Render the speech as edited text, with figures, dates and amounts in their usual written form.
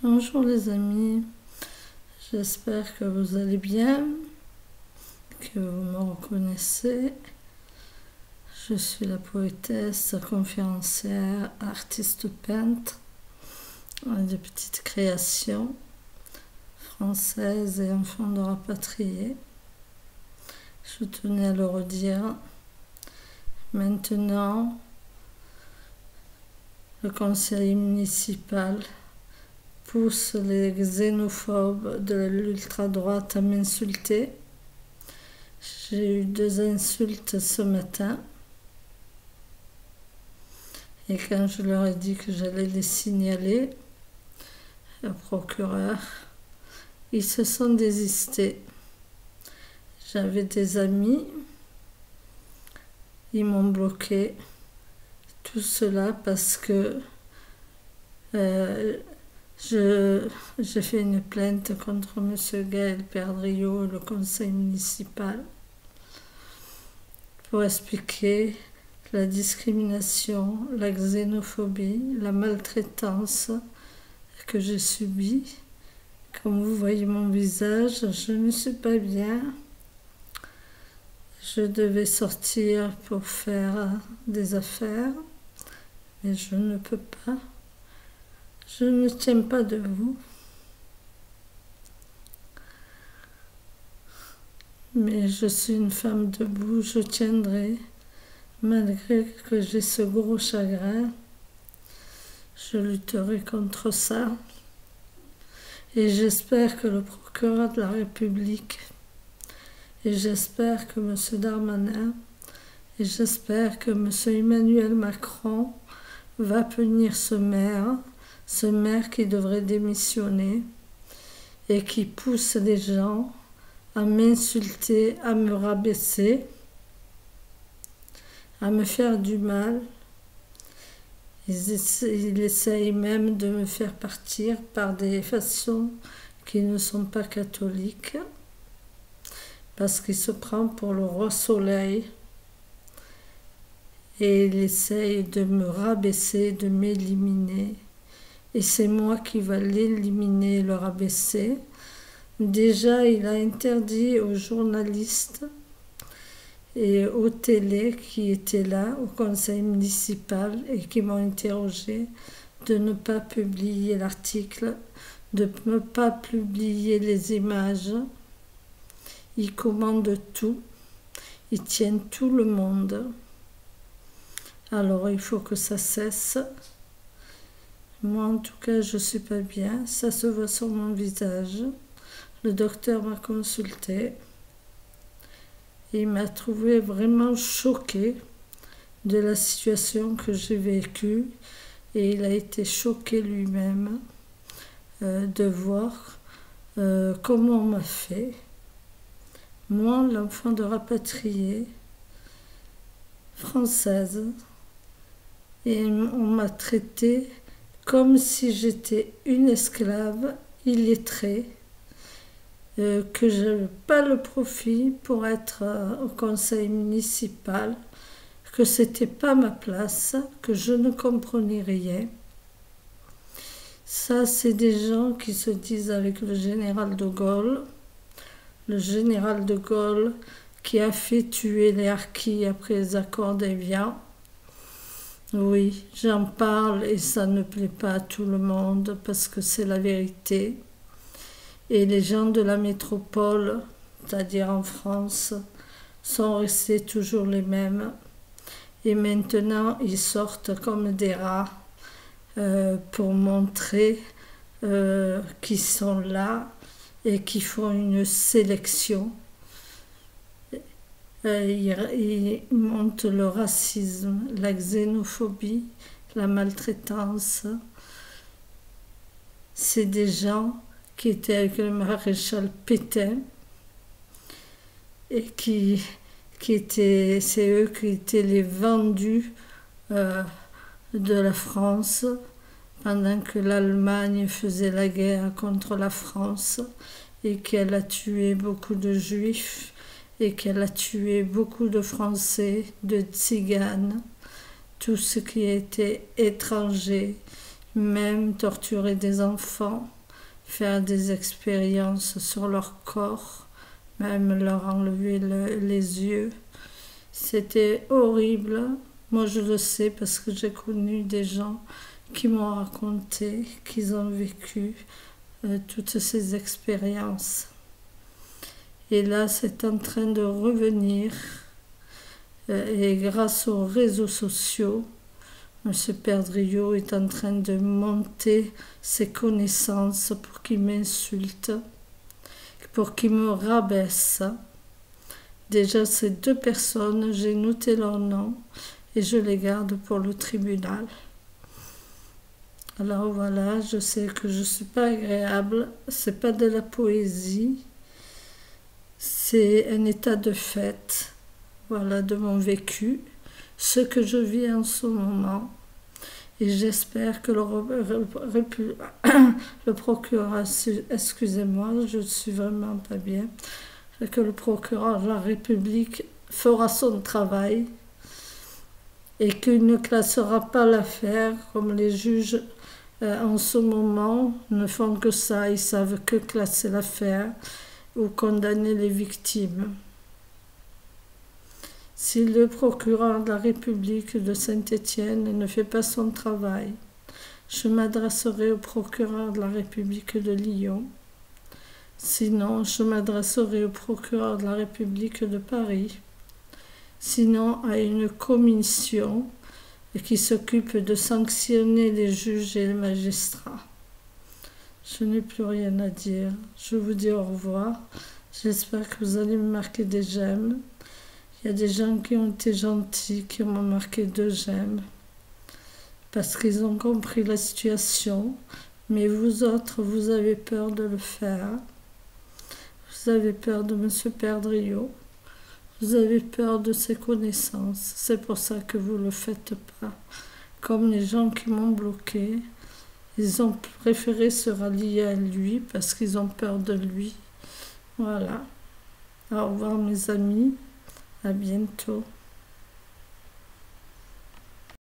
Bonjour les amis, j'espère que vous allez bien, que vous me reconnaissez. Je suis la poétesse, conférencière, artiste peintre de petites créations françaises et enfants de rapatriés. Je tenais à le redire. Maintenant, le conseil municipal pousse les xénophobes de l'ultra-droite à m'insulter. J'ai eu 2 insultes ce matin. Et quand je leur ai dit que j'allais les signaler au procureur, ils se sont désistés. J'avais des amis, ils m'ont bloqué. Tout cela parce que j'ai fait une plainte contre M. Gaël Perdriau et le conseil municipal pour expliquer la discrimination, la xénophobie, la maltraitance que j'ai subie. Comme vous voyez mon visage, je ne suis pas bien. Je devais sortir pour faire des affaires, mais je ne peux pas. Je ne tiens pas debout. Mais je suis une femme debout, je tiendrai. Malgré que j'ai ce gros chagrin, je lutterai contre ça. Et j'espère que le procureur de la République, et j'espère que M. Darmanin, et j'espère que M. Emmanuel Macron va punir ce maire qui devrait démissionner et qui pousse les gens à m'insulter, à me rabaisser, à me faire du mal. Il essaye même de me faire partir par des façons qui ne sont pas catholiques, parce qu'il se prend pour le roi soleil et il essaye de me rabaisser, de m'éliminer. Et c'est moi qui va l'éliminer, le rabaisser. Déjà, il a interdit aux journalistes et aux télés qui étaient là, au conseil municipal, et qui m'ont interrogé, de ne pas publier l'article, de ne pas publier les images. Ils commandent tout, ils tiennent tout le monde. Alors il faut que ça cesse. Moi en tout cas je ne suis pas bien, ça se voit sur mon visage. Le docteur m'a consulté. Il m'a trouvé vraiment choquée de la situation que j'ai vécue et il a été choqué lui-même de voir comment on m'a fait. Moi, l'enfant de rapatriée française, et on m'a traitée comme si j'étais une esclave illettrée, que je n'avais pas le profit pour être au conseil municipal, que c'était pas ma place, que je ne comprenais rien. Ça, c'est des gens qui se disent avec le général de Gaulle, qui a fait tuer les harkis après les accords d'Évian. Oui, j'en parle et ça ne plaît pas à tout le monde parce que c'est la vérité. Et les gens de la métropole, c'est-à-dire en France, sont restés toujours les mêmes. Et maintenant, ils sortent comme des rats pour montrer qu'ils sont là et qu'ils font une sélection. Ils montrent le racisme, la xénophobie, la maltraitance. C'est des gens qui étaient avec le maréchal Pétain et c'est eux qui étaient les vendus de la France pendant que l'Allemagne faisait la guerre contre la France et qu'elle a tué beaucoup de Juifs et qu'elle a tué beaucoup de Français, de Tziganes, tout ce qui était étranger, même torturer des enfants, faire des expériences sur leur corps, même leur enlever les yeux. C'était horrible. Moi, je le sais parce que j'ai connu des gens qui m'ont raconté qu'ils ont vécu toutes ces expériences. Et là, c'est en train de revenir. Et grâce aux réseaux sociaux, M. Perdriau est en train de monter ses connaissances pour qu'il m'insulte, pour qu'il me rabaisse. Déjà, ces 2 personnes, j'ai noté leur nom et je les garde pour le tribunal. Alors voilà, je sais que je ne suis pas agréable, c'est pas de la poésie, c'est un état de fait, voilà, de mon vécu, ce que je vis en ce moment. Et j'espère que le procureur, excusez-moi, je ne suis vraiment pas bien, que le procureur de la République fera son travail et qu'il ne classera pas l'affaire comme les juges en ce moment ne font que ça, ils savent que classer l'affaire ou condamner les victimes. Si le procureur de la République de Saint-Étienne ne fait pas son travail, je m'adresserai au procureur de la République de Lyon. Sinon, je m'adresserai au procureur de la République de Paris. Sinon, à une commission qui s'occupe de sanctionner les juges et les magistrats. Je n'ai plus rien à dire. Je vous dis au revoir. J'espère que vous allez me marquer des j'aime. Il y a des gens qui ont été gentils, qui m'ont marqué 2 j'aime, parce qu'ils ont compris la situation. Mais vous autres, vous avez peur de le faire. Vous avez peur de M. Perdriau. Vous avez peur de ses connaissances. C'est pour ça que vous ne le faites pas. Comme les gens qui m'ont bloqué, ils ont préféré se rallier à lui parce qu'ils ont peur de lui. Voilà. Au revoir mes amis. À bientôt.